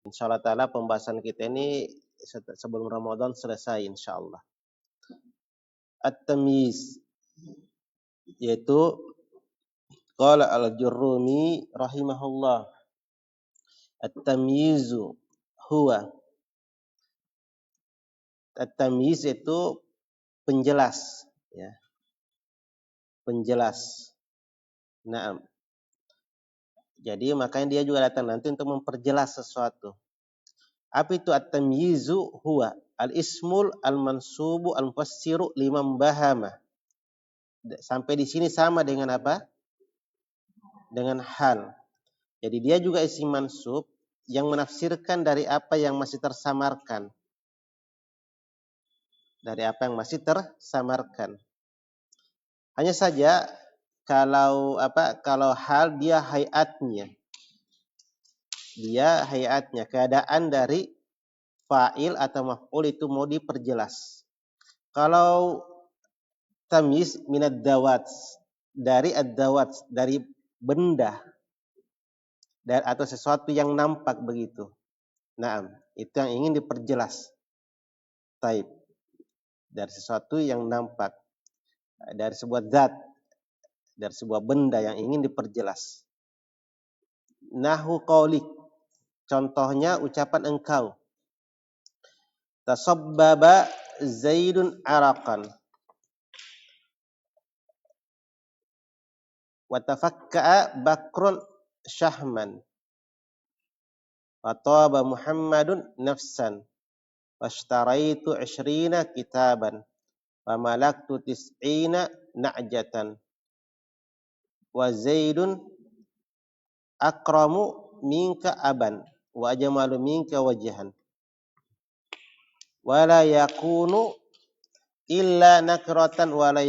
Insyaallah taala pembahasan kita ini sebelum Ramadan selesai insyaallah. At-tamyiz yaitu qala al-Jurrumi rahimahullah, at-tamyizu huwa, at-tamyiz itu penjelas ya, penjelas. Naam. Jadi makanya dia juga datang nanti untuk memperjelas sesuatu. Apa itu at-tamyizu huwa al-ismul al-mansubu al-mufassiru liman bahama. Sampai di sini sama dengan apa? Dengan hal. Jadi dia juga isim mansub yang menafsirkan dari apa yang masih tersamarkan. Dari apa yang masih tersamarkan. Hanya saja kalau hal dia hayatnya. Dia hayatnya, keadaan dari fa'il atau maf'ul itu mau diperjelas. Kalau tamyiz minad dawat, dari ad-dawat, dari benda atau sesuatu yang nampak begitu. Naam, itu yang ingin diperjelas. Taib. Dari sesuatu yang nampak, dari sebuah zat, dari sebuah benda yang ingin diperjelas. Nahu qaulik, contohnya ucapan engkau. Tasabbaba Zaidun araqan. Wa tafakka'a Bakrun syahman. Wa taba Muhammadun nafsan. Washtaraitu 20 kitaban. Wa malaktu 90 na'jatan. Wa Zaidun akramu minka aban. Wa ajmalu minka wajhan. Wala yakunu illa nakratan wala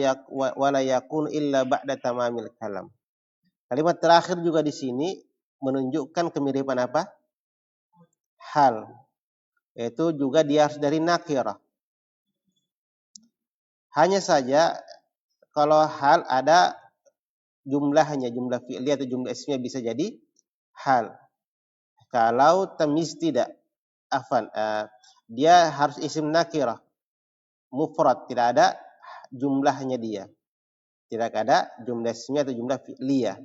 yakunu illa ba'da tamamil kalam. Kalimat terakhir juga di sini menunjukkan kemiripan apa? Hal. Yaitu juga dia harus dari nakirah. Hanya saja kalau hal ada jumlahnya, jumlah fi'li atau jumlah ismnya bisa jadi hal. Kalau tamyiz tidak, dia harus isim nakirah. Mufrad, tidak ada jumlahnya dia. Tidak ada jumlah ismiyah atau jumlah fi'liyah.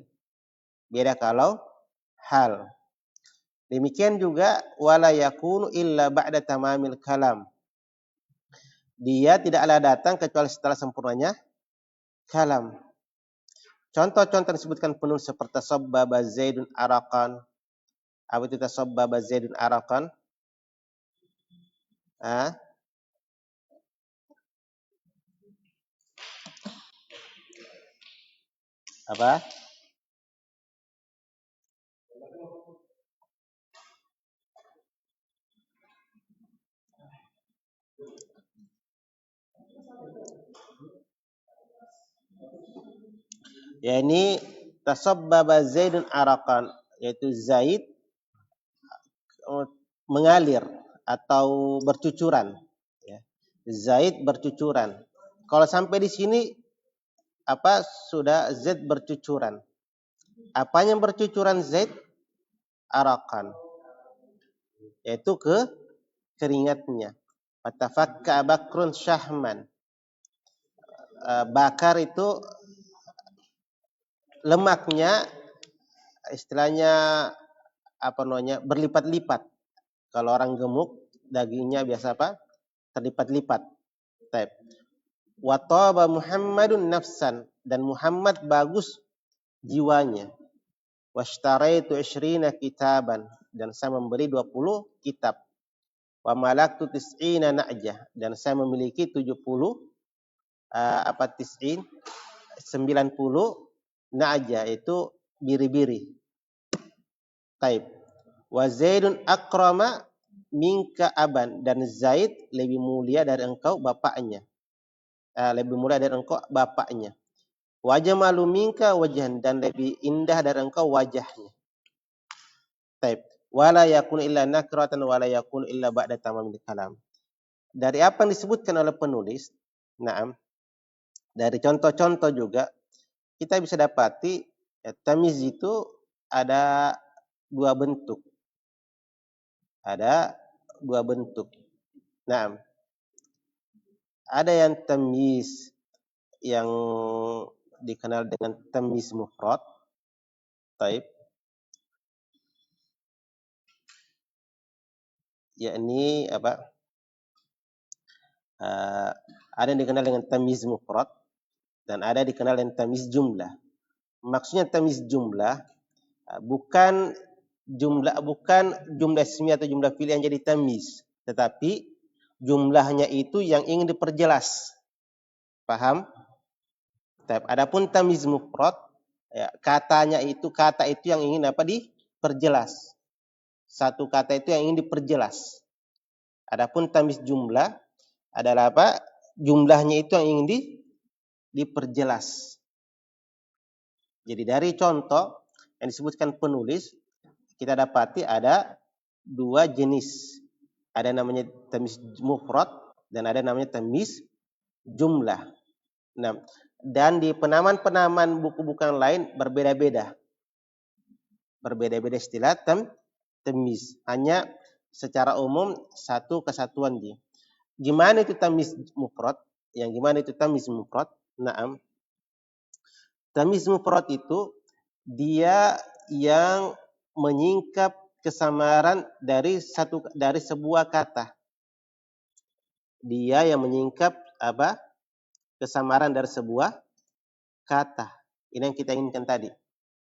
Beda kalau hal. Demikian juga wala yakunu illa ba'da tamamil kalam. Dia tidaklah datang kecuali setelah sempurnanya kalam. Contoh-contoh disebutkan penulis seperti tasabbaba Zaidun araqan. Apa itu tasabbaba Zaidun araqan? Apa? Ya ini tasabbaba Zaidun araqan, yaitu Zaid mengalir atau bercucuran. Ya. Zaid bercucuran. Kalau sampai di sini sudah Z bercucuran. Apanya yang bercucuran Zaid? Araqan. Yaitu keringatnya. Fatafakka Bakrun syahman. Bakar itu lemaknya, istilahnya berlipat-lipat. Kalau orang gemuk, dagingnya biasa terlipat-lipat. Taib. Wa taba Muhammadun nafsan, dan Muhammad bagus jiwanya. Washtaraitu 20 kitaban, dan saya memberi 20 kitab. Wa malaktu 90 na'jah, dan saya memiliki 70 90 na'jah, itu biri-biri. Taib. Wa Zaidun akrama minka aban, dan Zaid lebih mulia dari engkau bapaknya. Lebih mulia dari engkau bapaknya. Wa jamalu minka wajhan, dan lebih indah dari engkau wajahnya. Taib. Wala yakun illa nakratan wala yakun illa ba'da tamamil kalam. Dari apa yang disebutkan oleh penulis, dari contoh-contoh juga kita bisa dapati tamyiz itu ada dua bentuk. Ada dua bentuk. Nah, ada yang tamyiz yang dikenal dengan tamyiz mufrad. Taib. Yakni apa? Ada yang dikenal dengan tamyiz mufrad dan ada dikenal dengan tamyiz jumlah. Maksudnya tamyiz jumlah bukan jumlah ismi atau jumlah fi'il yang jadi tamyiz, tetapi jumlahnya itu yang ingin diperjelas. Paham? Adapun tamyiz mufrad, ya, kata itu yang ingin apa diperjelas. Satu kata itu yang ingin diperjelas. Adapun tamyiz jumlah adalah apa? Jumlahnya itu yang ingin diperjelas. Jadi dari contoh yang disebutkan penulis, kita dapati ada dua jenis. Ada namanya tamyiz mufrad dan ada namanya tamyiz jumlah. Nah, dan di penamaan-penamaan buku-buku lain berbeda-beda. Berbeda-beda istilah tamyiz. Hanya secara umum satu kesatuan dia. Gimana itu tamyiz mufrad? Yang gimana itu tamyiz mufrad? Naam. Tamyiz mufrad itu dia yang menyingkap kesamaran dari sebuah kata. Dia yang menyingkap apa? Kesamaran dari sebuah kata. Ini yang kita inginkan tadi.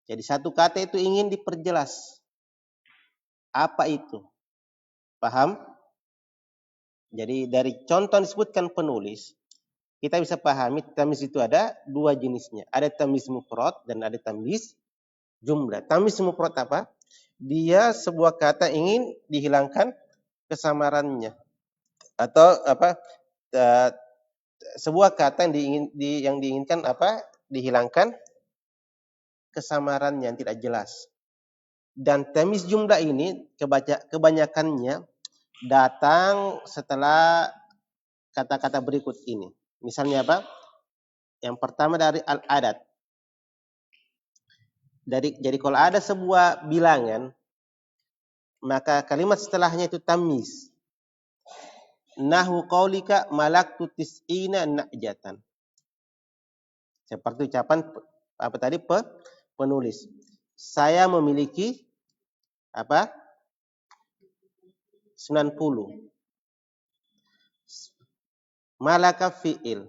Jadi satu kata itu ingin diperjelas. Apa itu? Paham? Jadi dari contoh yang disebutkan penulis, kita bisa pahami tamyiz itu ada dua jenisnya. Ada tamyiz mufrad dan ada tamyiz jumlah. Tamyiz mufrad apa? Dia sebuah kata ingin dihilangkan kesamarannya. Atau apa? Sebuah kata yang diinginkan apa? Dihilangkan kesamarannya yang tidak jelas. Dan tamyiz jumlah ini kebanyakannya datang setelah kata-kata berikut ini. Misalnya apa? Yang pertama dari al-adat. Jadi kalau ada sebuah bilangan, maka kalimat setelahnya itu tamyiz. Nahu qaulika malaktu tis'ina na'jatan. Seperti ucapan apa tadi penulis. Saya memiliki apa? 90. Malaka fi'il.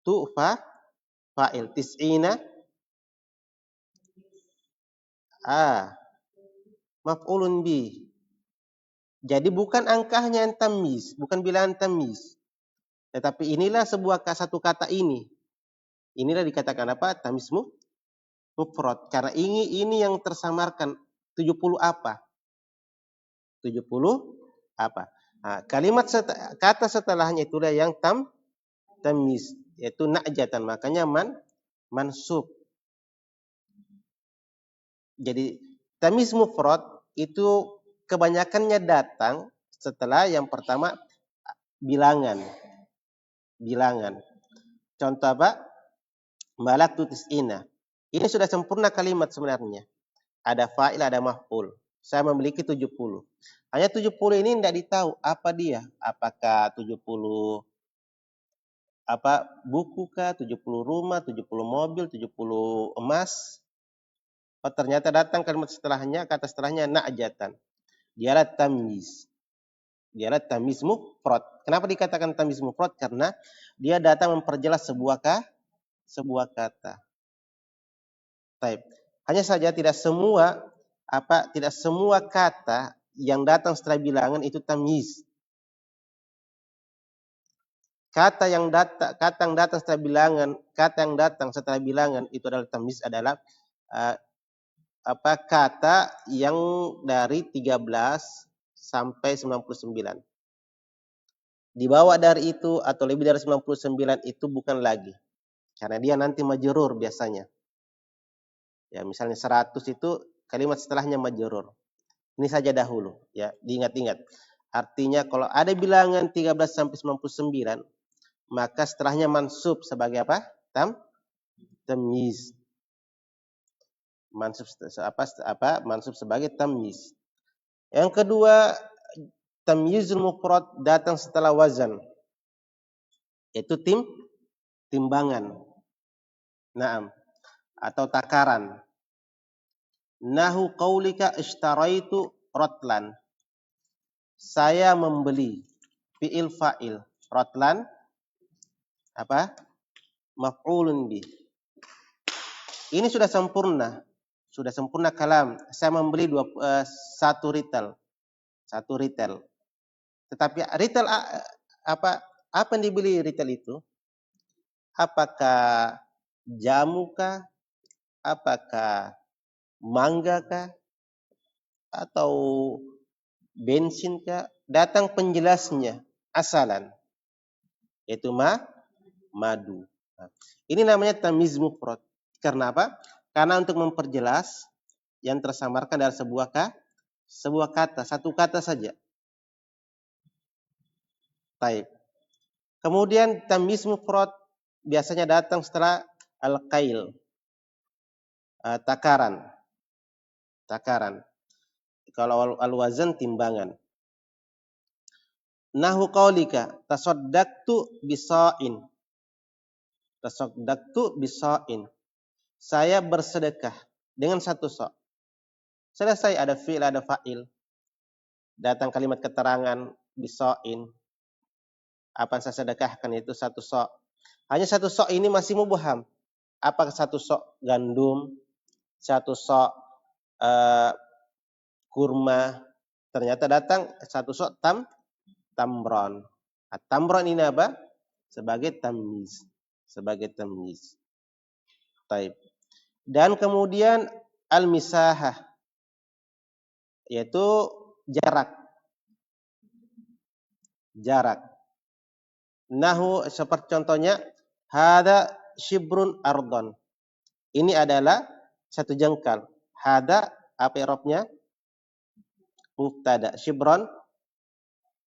Tu'fa fa'il. Tis'ina maf'ulun bi. Jadi bukan angkanya yang tamyiz, bukan bilangan tamyiz. Tetapi inilah satu kata ini. Inilah dikatakan apa? Tamyiz mufrad. Karena ini yang tersamarkan 70 apa? 70 apa? Nah, kata setelahnya itulah yang tamyiz, yaitu na'jatan. Makanya mansub. Jadi tamyiz mufrad itu kebanyakannya datang setelah yang pertama bilangan. Contoh apa? Malaktu tis'ina. Ini sudah sempurna kalimat sebenarnya. Ada fa'il, ada maf'ul. Saya memiliki 70. Hanya 70 ini tidak ditahu apa dia. Apakah 70 buku kah, 70 rumah, 70 mobil, 70 emas. Oh, ternyata datang kalimat setelahnya, kata setelahnya na'jatan. Dialah tamyiz. Dialah tamyiz mufrad. Kenapa dikatakan tamyiz mufrad? Karena dia datang memperjelas sebuah kata. Taib. Hanya saja tidak semua kata yang datang setelah bilangan itu tamyiz. Kata yang datang setelah bilangan itu adalah tamyiz, adalah kata yang dari 13 sampai 99. Di bawah dari itu atau lebih dari 99 itu bukan lagi. Karena dia nanti majrur biasanya. Ya, misalnya 100 itu kalimat setelahnya majrur. Ini saja dahulu, ya, diingat-ingat. Artinya kalau ada bilangan 13 sampai 99, maka setelahnya mansub sebagai apa? Tamyiz. Mansub sebagai tamyiz. Yang kedua tamyizul mufrad datang setelah wazan, yaitu timbangan. Naam, atau takaran. Nahu qaulika ishtaraitu rotlan. Saya membeli. Fi'il fa'il. Rotlan apa? Maf'ulun bih. Ini sudah sempurna. Sudah sempurna kalam. Saya membeli satu retail. Satu retail. Tetapi retail apa yang dibeli retail itu? Apakah jamu kah? Apakah mangga kah? Atau bensin kah? Datang penjelasnya asalan, yaitu madu. Ini namanya tamyiz mufrad. Karena apa? Karena untuk memperjelas yang tersamarkan dalam sebuah kata, satu kata saja. Baik. Kemudian tamyiz mufrad biasanya datang setelah al-qail, takaran. Kalau al-wazan timbangan. Nahu qaulika tasaddaqtu bisa'in. Tasaddaqtu bisa'in. Saya bersedekah dengan satu sa'. Selesai, ada fi'il, ada fa'il. Datang kalimat keterangan bisa'in. Apa yang saya sedekahkan itu satu sa'. Hanya satu sa' ini masih mubham. Apakah satu sa' gandum, satu sa' kurma? Ternyata datang satu sa' tamron. Tamron ini apa? Sebagai tamyiz. Taib. Dan kemudian al-misahah, yaitu jarak. Nahu seperti contohnya hada shibrun ardon. Ini adalah satu jengkal. Hada apa i'rabnya? Mubtada. Shibron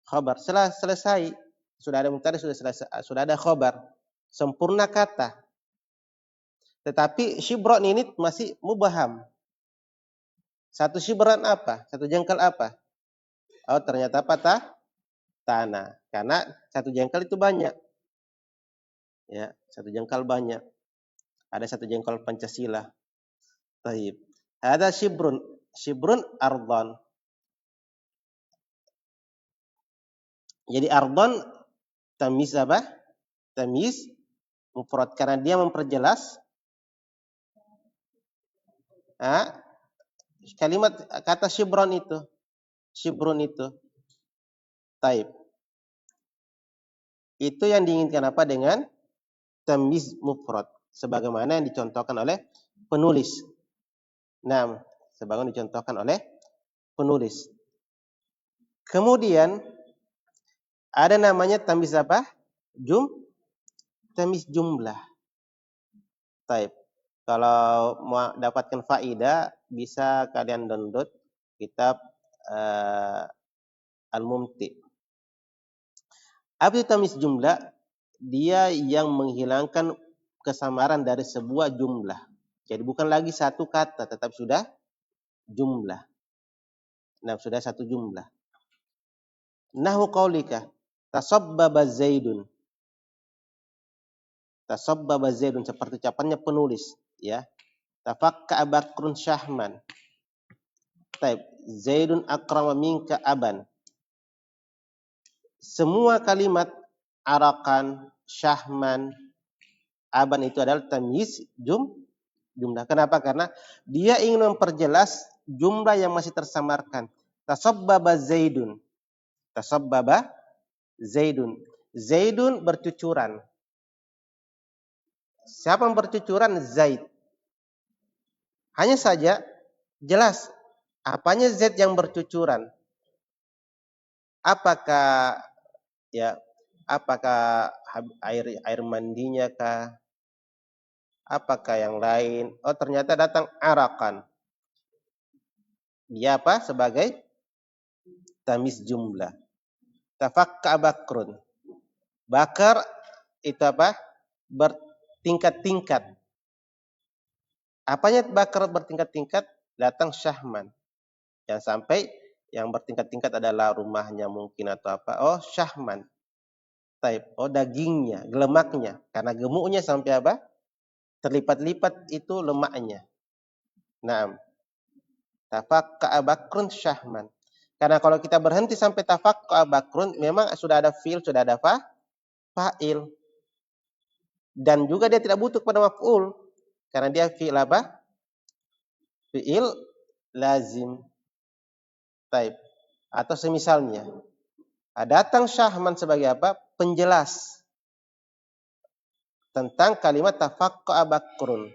khabar. Selesai. Sudah ada mubtada, sudah ada khabar. Sempurna kata. Tetapi shibron ini masih mubham. Satu shibran apa? Satu jengkal apa? Oh, ternyata apa? Tanah. Karena satu jengkal itu banyak. Ya, satu jengkal banyak. Ada satu jengkal Pancasila. Taib. Ada shibrun ardon. Jadi ardon tamyiz apa? Tamyiz mufrad karena dia memperjelas kalimat kata shibrun itu. Taib. Itu yang diinginkan apa dengan tamyiz mufrad, sebagaimana yang dicontohkan oleh penulis. Nah, sebagaimana dicontohkan oleh penulis. Kemudian ada namanya tamyiz apa? Tamyiz jumlah. Taib. Kalau mau dapatkan faedah, bisa kalian download kitab Al-Mumti. Apa itu tamyiz jumlah? Dia yang menghilangkan kesamaran dari sebuah jumlah. Jadi bukan lagi satu kata, tetap sudah jumlah. Nah, sudah satu jumlah. Nahu qaulika tasabbaba Zaidun. Tasabbaba Zaidun seperti ucapannya penulis, ya. Tafakka Bakrun Syahman. Taib. Zaidun akrama minka aban. Semua kalimat arakan, syahman, aban itu adalah tamyiz jumlah. Kenapa? Karena dia ingin memperjelas jumlah yang masih tersamarkan. Tasabbaba Zaidun. Tasabbaba Zaidun. Zaidun bercucuran. Siapa yang bercucuran? Zaid. Hanya saja jelas apanya Zaid yang bercucuran. Apakah air mandinya kah? Apakah yang lain? Oh, ternyata datang arakan. Dia apa? Sebagai tamyiz jumlah. Tafakka Bakrun. Bakar itu apa? Bertingkat-tingkat. Apanya bakar bertingkat-tingkat? Datang Syahman. Yang sampai yang bertingkat-tingkat adalah rumahnya mungkin atau apa. Oh, syahman. Taib. Oh, dagingnya, lemaknya. Karena gemuknya sampai apa? Terlipat-lipat itu lemaknya. Naam. Tafakka'a bakrun syahman. Karena kalau kita berhenti sampai tafakka'a bakrun, memang sudah ada fi'il, sudah ada fa'il. Dan juga dia tidak butuh kepada maf'ul. Karena dia fi'il apa? Fi'il lazim. Taib. Atau semisalnya. Datang syahman sebagai apa? Penjelas tentang kalimat tafakka'a bakrun.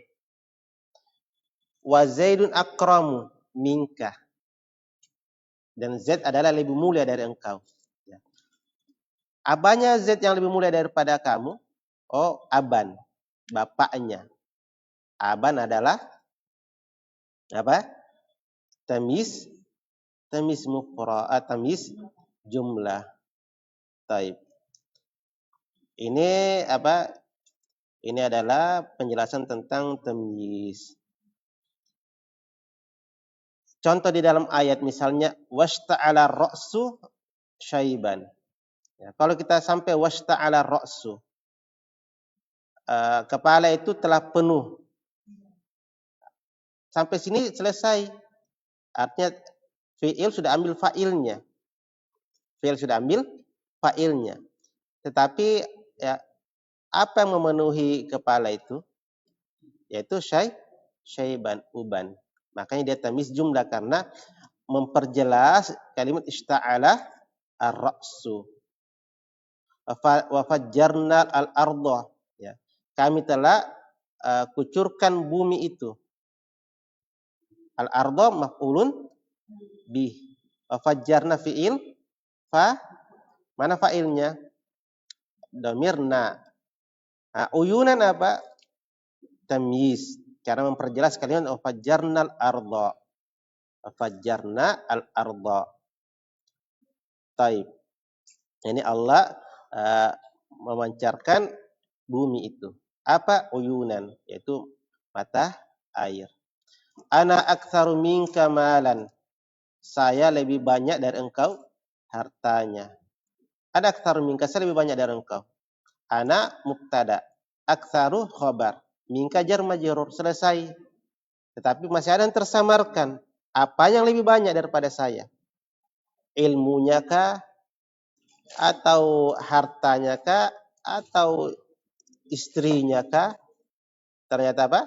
Wa Zaidun akramu minka. Dan Zaid adalah lebih mulia dari engkau. Abanya Zaid yang lebih mulia daripada kamu? Oh, aban. Bapaknya. Aban adalah apa? Tamis mufrad, tamis jumlah. Taib. Ini apa? Ini adalah penjelasan tentang tamyiz. Contoh di dalam ayat misalnya washta'ala ra'su syaiban. Ya, kalau kita sampai washta'ala ra'su, kepala itu telah penuh. Sampai sini selesai. Artinya fi'il sudah ambil fa'ilnya. Fi'il sudah ambil fa'ilnya. Tetapi ya, apa yang memenuhi kepala itu? Yaitu syaiban, uban. Makanya dia tamyiz jumlah karena memperjelas kalimat ishta'ala ar-ra'su. Wa fajjarna al-ardha. Ya. Kami telah kucurkan bumi itu. Al-ardha maf'ulun bih. Wa fajjarna fi'il mana fa'ilnya? Dhamirna. Uyunan apa? Tamyiz. Cara memperjelas kalimat wa fajjarna al-ardha. Wa fajjarna al-ardha. Taib. Ini Allah memancarkan bumi itu. Apa? Uyunan, yaitu mata air. Ana aktsaru minka malan. Saya lebih banyak dari engkau hartanya. Ana aktsaru minka, saya lebih banyak dari engkau. Ana mubtada, aktsaru khabar. Minka jar majrur, selesai. Tetapi masih ada yang tersamarkan. Apa yang lebih banyak daripada saya? Ilmunya kah? Atau hartanya kah? Atau istrinya kah? Ternyata apa?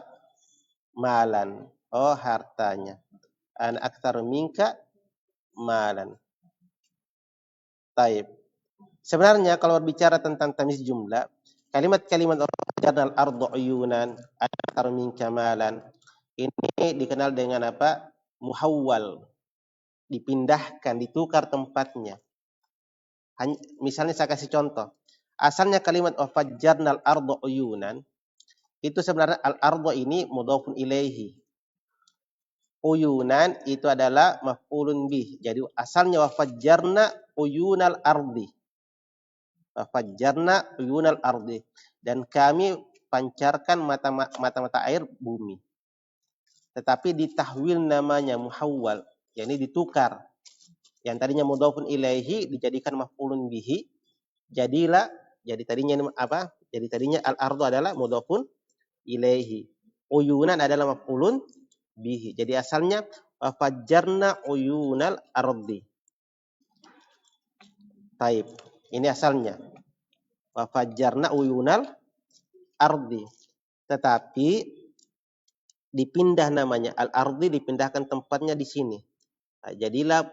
Malan. Oh, hartanya. An aktsar minka malan. Taib. Sebenarnya kalau berbicara tentang tamyiz jumlah, kalimat-kalimat jadal ardu uyunan, aktsar minka malan, ini dikenal dengan apa? Muhawwal. Dipindahkan, ditukar tempatnya. Misalnya saya kasih contoh. Asalnya kalimat wafajjarnal ardu uyunan, itu sebenarnya al-ardu ini mudhafun ilaihi. Uyunan itu adalah maf'ulun bih. Jadi asalnya wafajjarna uyunal ardi. Wafajjarna uyunal ardi. Dan kami pancarkan mata-mata air bumi. Tetapi ditahwil namanya muhawwal. Yani ditukar. Yang tadinya mudhafun ilaihi dijadikan maf'ulun bihi. Jadi tadinya apa? Jadi tadinya al-ardu adalah mudhafun ilaihi. Uyunan adalah maf'ulun bihi. Jadi asalnya fajjarna uyunal ardi. Taib. Ini asalnya. Fajjarna uyunal ardi. Tetapi dipindah namanya. Al-ardi dipindahkan tempatnya di sini. Nah, jadilah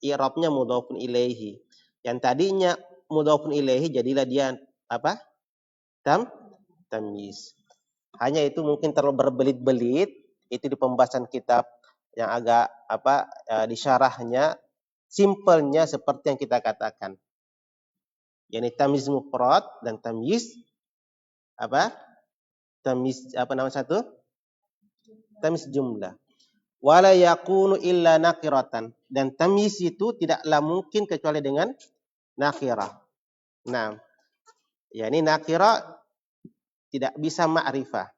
i'rabnya mudhafun ilaihi. Yang tadinya mudhafun ilaihi jadilah dia apa? Tamyiz. Hanya itu mungkin terlalu berbelit-belit. Itu di pembahasan kitab yang agak apa di syarahnya, simpelnya seperti yang kita katakan. Yani tamyiz mufrad dan tamyiz apa? Tamyiz apa nama satu? Tamyiz jumlah. Wala yakunu illa nakiratan, dan tamyiz itu tidaklah mungkin kecuali dengan nakirah. Nah, yani nakirah tidak bisa ma'rifah.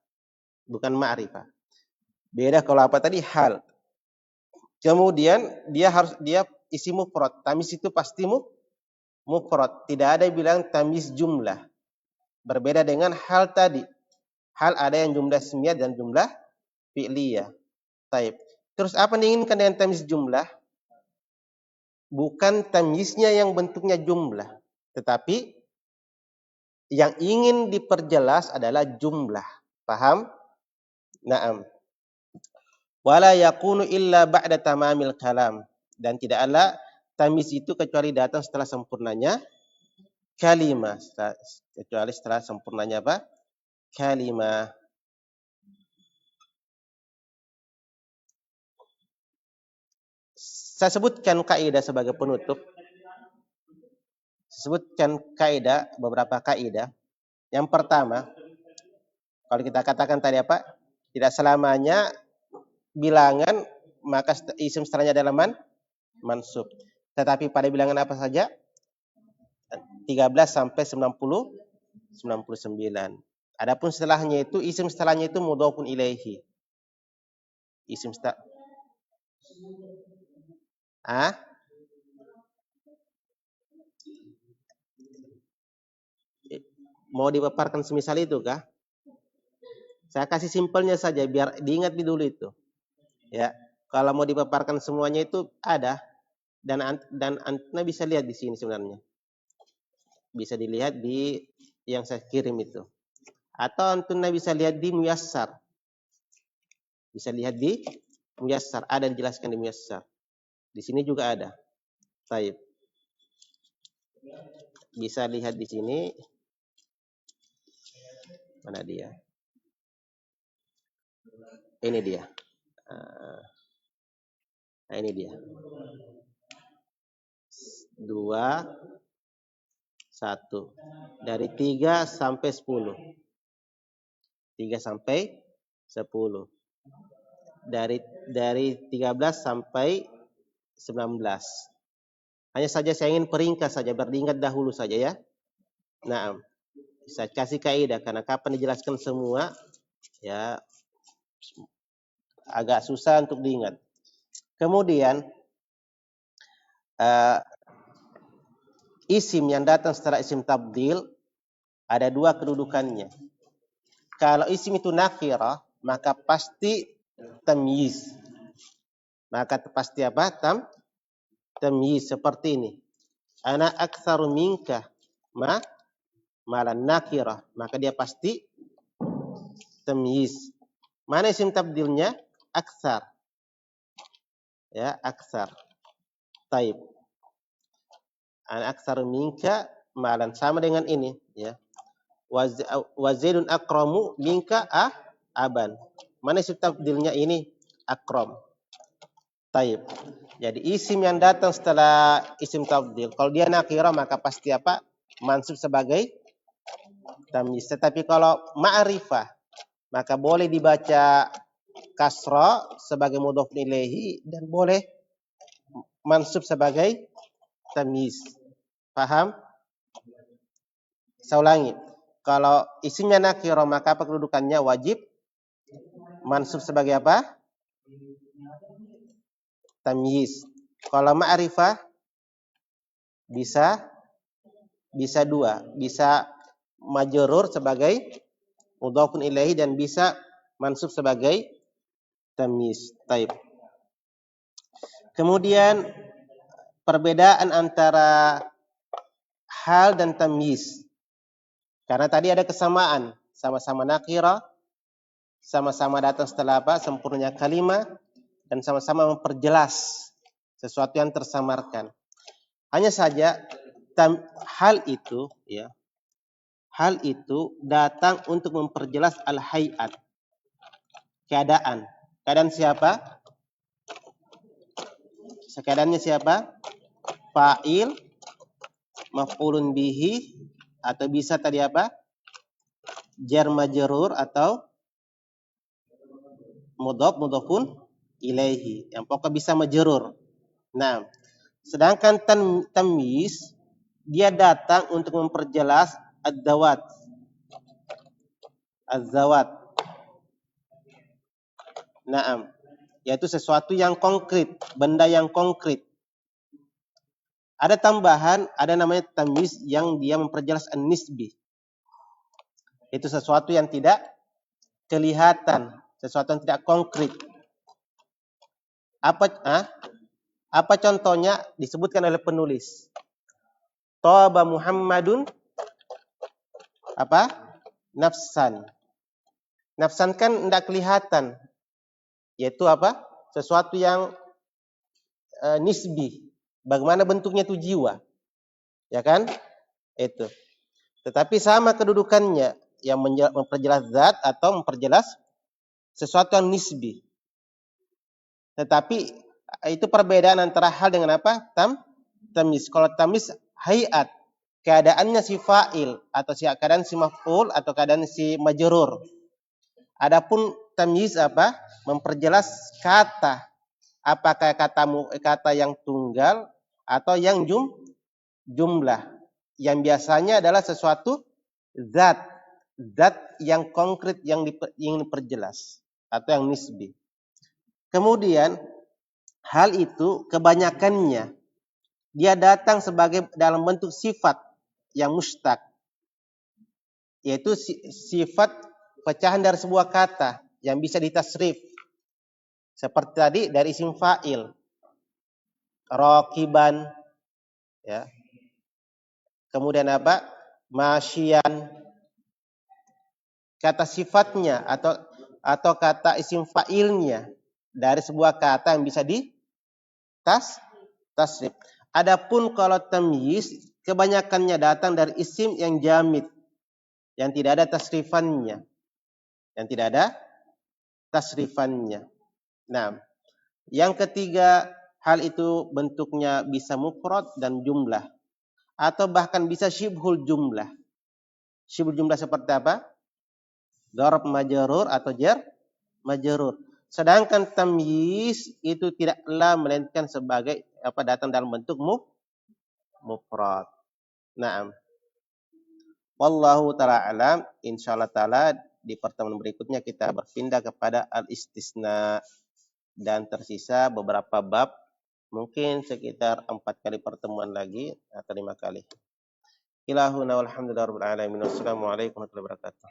Bukan ma'rifah. Beda kalau apa tadi hal. Kemudian dia isi mufrad. Tamyiz itu pasti mufrad. Tidak ada yang bilang tamyiz jumlah. Berbeda dengan hal tadi. Hal ada yang jumlah ismiyah dan jumlah fi'liyah. Taib. Terus apa yang diinginkan dengan tamyiz jumlah? Bukan tamyiznya yang bentuknya jumlah, tetapi yang ingin diperjelas adalah jumlah. Paham? Naam. Wala yakunu illa ba'da tamamil kalam. Dan tidaklah tamyiz itu kecuali datang setelah sempurnanya kalimah. Kecuali setelah sempurnanya apa? Kalimah. Saya sebutkan kaidah sebagai penutup. Sebutkan kaidah, beberapa kaidah. Yang pertama, kalau kita katakan tadi apa? Tidak selamanya bilangan maka isim setelahnya adalah mansub. Tetapi pada bilangan apa saja? 13 sampai 99. Adapun setelahnya itu isim setelahnya itu mudhofun ilaihi. Isim setelah mau dipaparkan semisal itu kah? Saya kasih simpelnya saja biar diingat dulu itu. Ya, kalau mau dipaparkan semuanya itu ada dan Anda bisa lihat di sini sebenarnya. Bisa dilihat di yang saya kirim itu. Atau Anda bisa lihat di Muyassar. Bisa lihat di Muyassar, ada dijelaskan di Muyassar. Di sini juga ada. Baik. Bisa lihat di sini. Mana dia? Ini dia. Nah, ini dia. 2, 1. Dari 3 sampai 10. 3 sampai 10. Dari 13 sampai 19. Hanya saja saya ingin peringkas saja, beringat dahulu saja ya. Nah, saya kasih kaidah karena kapan dijelaskan semua ya agak susah untuk diingat. Kemudian isim yang datang setelah isim tabdil ada 2 kedudukannya. Kalau isim itu nakirah, maka pasti tamyiz. Maka pasti apa? Tamyiz seperti ini. Ana aktsaru minka malan nakirah, maka dia pasti tamyiz. Mana isim tabdilnya? Aktsar. Ya, aktsar. Taib. Ana aktsaru minka malan, sama dengan ini ya. Wa zaidun akramu minka aban. Mana isim tabdilnya ini? Akram. Taib. Jadi isim yang datang setelah isim tabdil, kalau dia nakirah maka pasti apa? Mansub sebagai tamyiz. Tetapi kalau ma'rifah maka boleh dibaca kasra sebagai mudhof ilaihi dan boleh mansub sebagai tamyiz. Paham? Saya ulangi. Kalau isimnya nakirah maka apa kedudukannya? Wajib mansub sebagai apa? Tamyiz. Kalau ma'rifah bisa 2, bisa majrur sebagai mudhofun ilaihi dan bisa mansub sebagai tamyiz. Taib. Kemudian perbedaan antara hal dan tamyiz. Karena tadi ada kesamaan, sama-sama nakirah, sama-sama datang setelah apa? Sempurnanya kalimat dan sama-sama memperjelas sesuatu yang tersamarkan. Hanya saja hal itu ya. Hal itu datang untuk memperjelas al-hayat. Keadaan. Keadaan siapa? Keadaannya siapa? Fa'il, maf'ulun bihi, atau bisa tadi apa? Jar majrur atau mudhofun ilaihi. Yang pokok bisa majrur. Nah, sedangkan tamyiz dia datang untuk memperjelas ad-dawat. Az-zawat. Naam. Yaitu sesuatu yang konkret, benda yang konkret. Ada tambahan, ada namanya tamyiz yang dia memperjelas an-nisbi. Itu sesuatu yang tidak kelihatan, sesuatu yang tidak konkret. Apa contohnya disebutkan oleh penulis? Taba Muhammadun apa? Nafsan. Nafsan kan tidak kelihatan. Yaitu apa? Sesuatu yang nisbi. Bagaimana bentuknya itu jiwa. Ya kan? Itu. Tetapi sama kedudukannya yang memperjelas zat atau memperjelas sesuatu yang nisbi. Tetapi itu perbedaan antara hal dengan apa? Tamyiz. Kalau tamyiz hayat, keadaannya si fa'il atau keadaan si maf'ul atau keadaan si majrur. Adapun tamyiz apa? Memperjelas kata. Apakah kata yang tunggal atau yang jumlah. Yang biasanya adalah sesuatu zat yang konkret yang ingin diperjelas atau yang nisbi. Kemudian hal itu kebanyakannya dia datang sebagai dalam bentuk sifat yang mustaq, yaitu sifat pecahan dari sebuah kata yang bisa ditasrif. Seperti tadi dari isim fa'il, raqiban, ya. Kemudian apa? Masyian. Kata sifatnya atau kata isim fa'ilnya dari sebuah kata yang bisa tasrif. Adapun kalau tamyiz kebanyakannya datang dari isim yang jamid, yang tidak ada tasrifannya. Yang tidak ada tasrifannya. Nah, yang ketiga, hal itu bentuknya bisa mufrad dan jumlah. Atau bahkan bisa syibhul jumlah. Syibhul jumlah seperti apa? Darab majrur atau jar majrur. Sedangkan tamyiz itu tidaklah melainkan sebagai datang dalam bentuk mufrad. Naam. Wallahu ta'ala alam. Insyaallah ta'ala di pertemuan berikutnya kita berpindah kepada al-istisna dan tersisa beberapa bab, mungkin sekitar 4 kali pertemuan lagi atau 5 kali. Ilahuna walhamdulillahirabbil alamin. Wassalamualaikum warahmatullahi wabarakatuh.